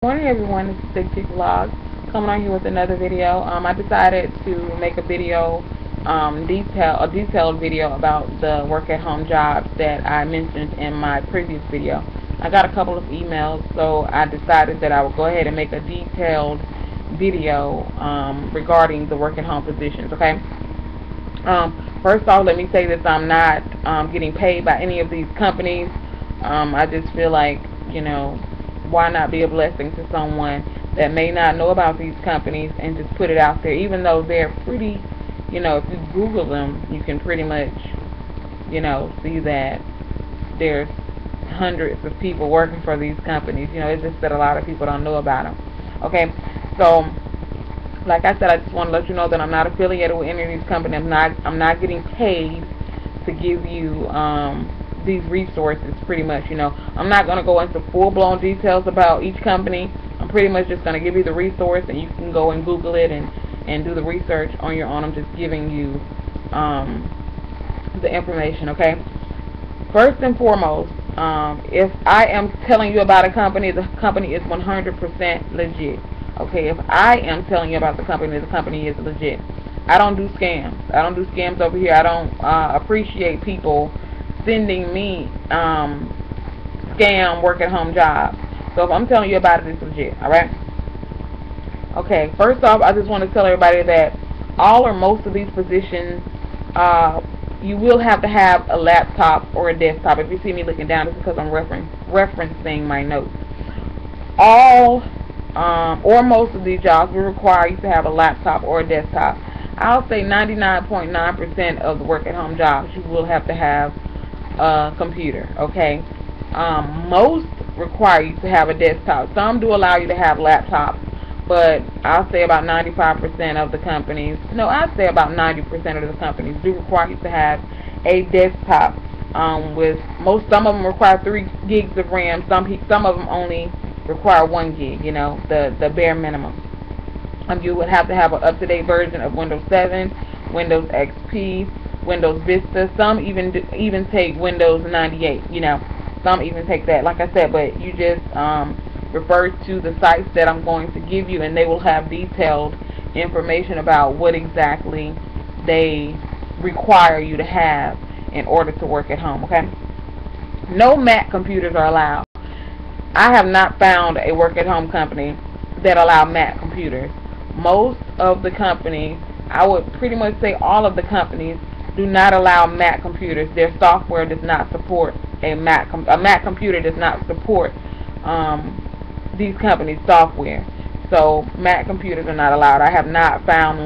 Morning everyone, this is Big Chick Vlog coming on here with another video. I decided to make a video, a detailed video about the work at home jobs that I mentioned in my previous video. I got a couple of emails, so I decided that I would go ahead and make a detailed video regarding the work at home positions. Okay. First off, let me say that I'm not getting paid by any of these companies. I just feel like, why not be a blessing to someone that may not know about these companies and just put it out there, even though they're pretty, if you Google them, you can pretty much, see that there's hundreds of people working for these companies. It's just that a lot of people don't know about them. Okay, so like I said, I just want to let you know that I'm not affiliated with any of these companies. I'm not getting paid to give you these resources, pretty much. I'm not going to go into full-blown details about each company. I'm pretty much just going to give you the resource, and you can go and Google it and do the research on your own. I'm just giving you the information. Okay, first and foremost, if I am telling you about a company, the company is 100% legit. Okay, if I am telling you about the company is legit. I don't do scams. I don't do scams over here. I don't appreciate people sending me scam work at home jobs. So if I'm telling you about it, it's legit. Alright? Okay, first off, I just want to tell everybody that all or most of these positions, you will have to have a laptop or a desktop. If you see me looking down, it's because I'm referencing my notes. All or most of these jobs will require you to have a laptop or a desktop. I'll say 99.9% of the work at home jobs you will have to have a computer. Okay, most require you to have a desktop. Some do allow you to have laptops, but I'll say about 95% of the companies, I'd say about 90% of the companies do require you to have a desktop. Some of them require 3 gigs of RAM. Some of them only require 1 gig. The bare minimum. You would have to have an up-to-date version of Windows 7, Windows XP, Windows Vista. Some even take Windows 98. Some even take that. Like I said, but you just refer to the sites that I'm going to give you, and they will have detailed information about what exactly they require you to have in order to work at home. Okay. No Mac computers are allowed. I have not found a work at home company that allow Mac computers. Most of the companies, I would pretty much say all of the companies, do not allow Mac computers. Their software does not support a Mac computer does not support these companies' software. So Mac computers are not allowed. I have not found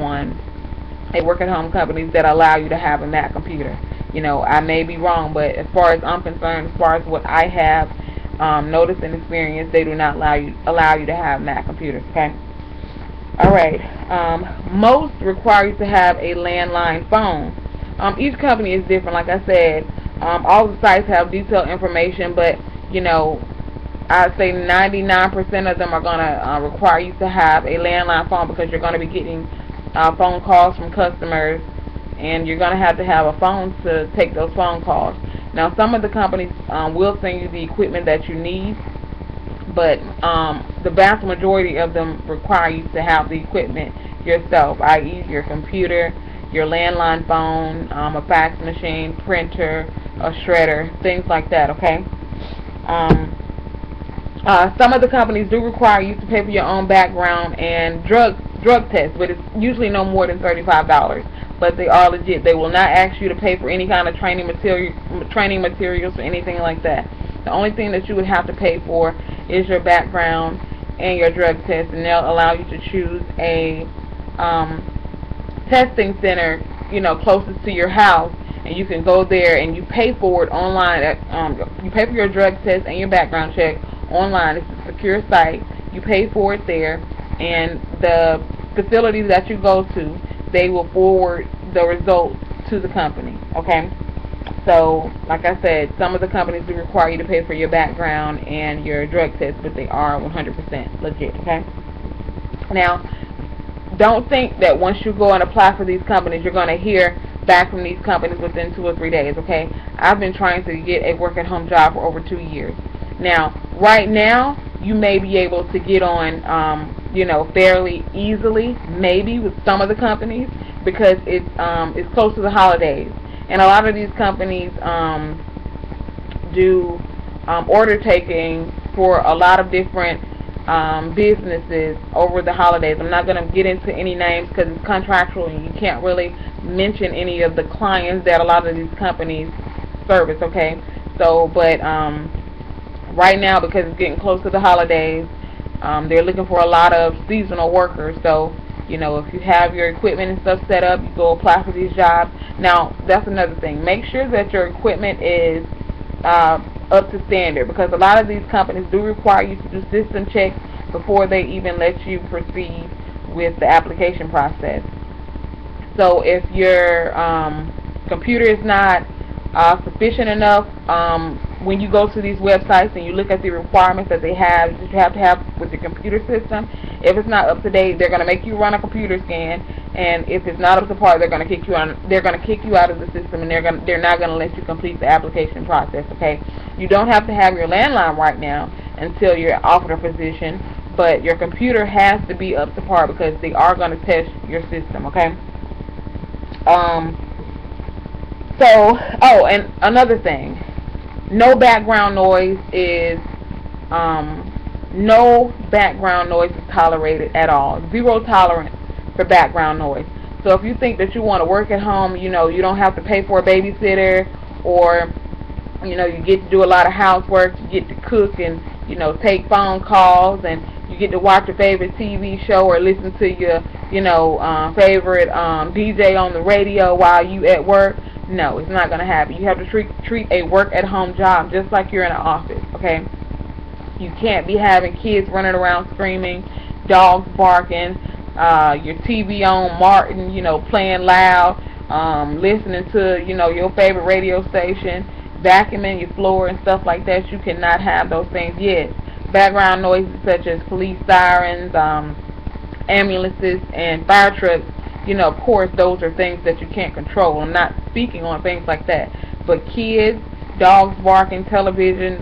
a work at home companies that allow you to have a Mac computer. I may be wrong, but as far as I'm concerned, as far as what I have noticed and experienced, they do not allow you to have Mac computers. Okay. Alright, most require you to have a landline phone. Each company is different. Like I said, all the sites have detailed information, but I'd say 99% of them are going to require you to have a landline phone, because you're going to be getting phone calls from customers, and you're going to have a phone to take those phone calls. Now, some of the companies will send you the equipment that you need, but the vast majority of them require you to have the equipment yourself, i.e. your computer, your landline phone, a fax machine, printer, a shredder, things like that. Okay. Some of the companies do require you to pay for your own background and drug test, but it's usually no more than $35. But they are legit. They will not ask you to pay for any kind of training materials or anything like that. The only thing that you would have to pay for is your background and your drug test, and they'll allow you to choose a testing center, closest to your house, and you can go there and you pay for it online. You pay for your drug test and your background check online. It's a secure site. You pay for it there, and the facilities that you go to, they will forward the results to the company. Okay. So, like I said, some of the companies do require you to pay for your background and your drug test, but they are 100% legit. Okay. Now, don't think that once you go and apply for these companies, you're going to hear back from these companies within 2 or 3 days. Okay. I've been trying to get a work at home job for over 2 years. Now, right now, you may be able to get on, fairly easily, maybe with some of the companies, because it's close to the holidays, and a lot of these companies do order taking for a lot of different businesses over the holidays. I'm not going to get into any names because it's contractual and you can't really mention any of the clients that a lot of these companies service, okay? So, but right now, because it's getting close to the holidays, they're looking for a lot of seasonal workers. So, if you have your equipment and stuff set up, you go apply for these jobs. Now, that's another thing. Make sure that your equipment is up to standard, because a lot of these companies do require you to do system checks before they even let you proceed with the application process. So if your computer is not sufficient enough, when you go to these websites and you look at the requirements that they have, that you have to have with your computer system, if it's not up to date, they're going to make you run a computer scan, and if it's not up to par, they're going to kick you out. They're going to kick you out of the system, and they're not going to let you complete the application process. Okay, you don't have to have your landline right now until you're offered a position, but your computer has to be up to par because they are going to test your system. Okay. And another thing, no background noise is tolerated at all. Zero tolerance for background noise. So if you think that you want to work at home, you don't have to pay for a babysitter, or you get to do a lot of housework, you get to cook and take phone calls, and you get to watch your favorite TV show or listen to your favorite DJ on the radio while you at work. No, it's not going to happen. You have to treat a work-at-home job just like you're in an office, okay? You can't be having kids running around screaming, dogs barking, your TV on Martin, playing loud, listening to, your favorite radio station, vacuuming your floor and stuff like that. You cannot have those things yet. Background noises such as police sirens, ambulances, and fire trucks, of course, those are things that you can't control. I'm not speaking on things like that. But kids, dogs barking, television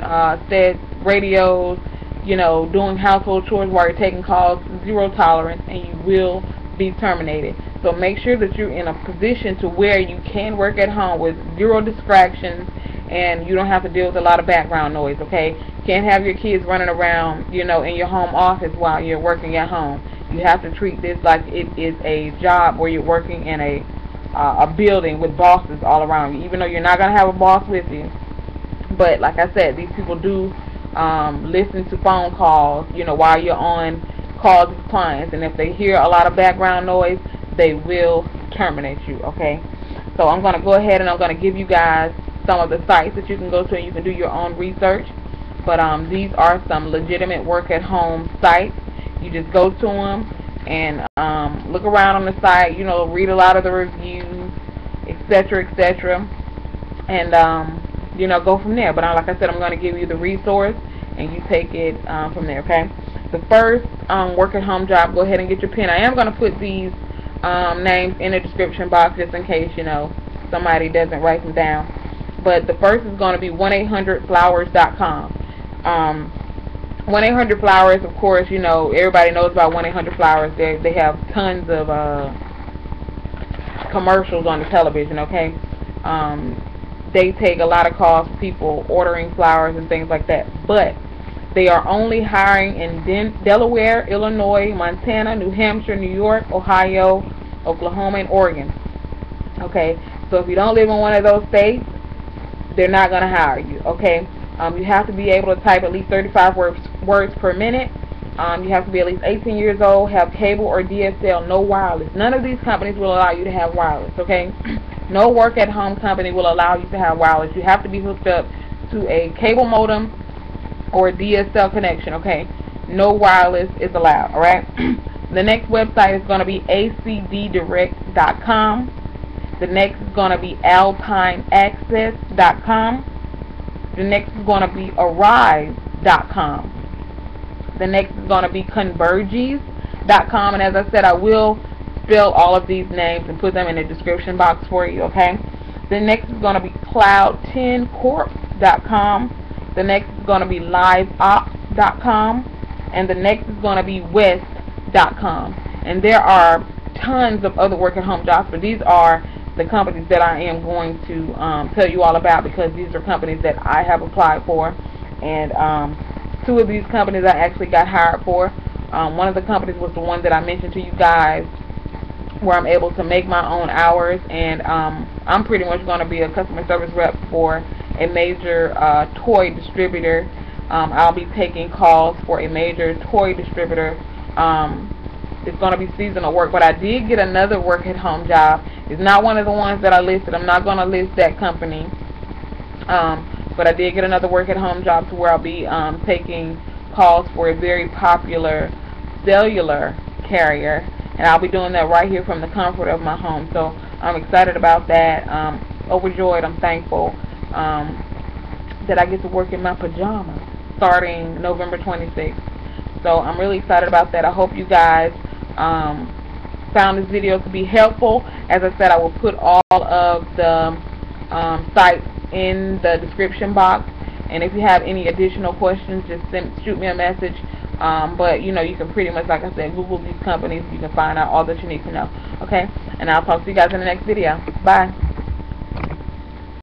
sets, radios, doing household chores while you're taking calls, zero tolerance, and you will be terminated. So make sure that you're in a position to where you can work at home with zero distractions, and you don't have to deal with a lot of background noise, okay? You can't have your kids running around, in your home office while you're working at home. You have to treat this like it is a job where you're working in a building with bosses all around you, even though you're not going to have a boss with you. But like I said, these people do listen to phone calls, while you're on calls with clients, and if they hear a lot of background noise, they will terminate you, okay? So I'm going to go ahead and I'm going to give you guys some of the sites that you can go to, and you can do your own research. But these are some legitimate work-at-home sites. You just go to them and look around on the site, read a lot of the reviews, etc., etc., and go from there. But like I said, I'm going to give you the resource, and you take it from there, okay? The first work-at-home job, go ahead and get your pen. I am going to put these names in the description box just in case, somebody doesn't write them down. But the first is going to be 1-800-Flowers.com. 1-800-Flowers, of course, everybody knows about 1-800-Flowers. They have tons of commercials on the television, okay? They take a lot of calls for people ordering flowers and things like that. But they are only hiring in Delaware, Illinois, Montana, New Hampshire, New York, Ohio, Oklahoma, and Oregon. Okay? So if you don't live in one of those states, they're not going to hire you, okay? You have to be able to type at least 35 words per minute. You have to be at least 18 years old, have cable or DSL, no wireless. None of these companies will allow you to have wireless, okay? No work-at-home company will allow you to have wireless. You have to be hooked up to a cable modem or a DSL connection, okay? No wireless is allowed, all right? The next website is going to be acddirect.com. The next is going to be alpineaccess.com. The next is going to be arise.com. The next is going to be converges.com. And as I said, I will spell all of these names and put them in the description box for you, okay? The next is going to be cloud10corp.com. The next is going going to be liveop.com, and the next is going to be west.com. And there are tons of other work at home jobs, but these are the companies that I am going to tell you all about, because these are companies that I have applied for. And 2 of these companies I actually got hired for. One of the companies was the one that I mentioned to you guys, where I'm able to make my own hours, and I'm pretty much going to be a customer service rep for a major toy distributor. I'll be taking calls for a major toy distributor. It's going to be seasonal work, but I did get another work at home job. It's not one of the ones that I listed. I'm not going to list that company, but I did get another work at home job to where I'll be taking calls for a very popular cellular carrier, and I'll be doing that right here from the comfort of my home. So I'm excited about that. Overjoyed. I'm thankful that I get to work in my pajamas starting November 26th. So I'm really excited about that. I hope you guys found this video to be helpful. As I said, I will put all of the sites in the description box, and if you have any additional questions, just shoot me a message. But you know, you can pretty much, like I said, Google these companies. You can find out all that you need to know. Okay, and I'll talk to you guys in the next video. Bye.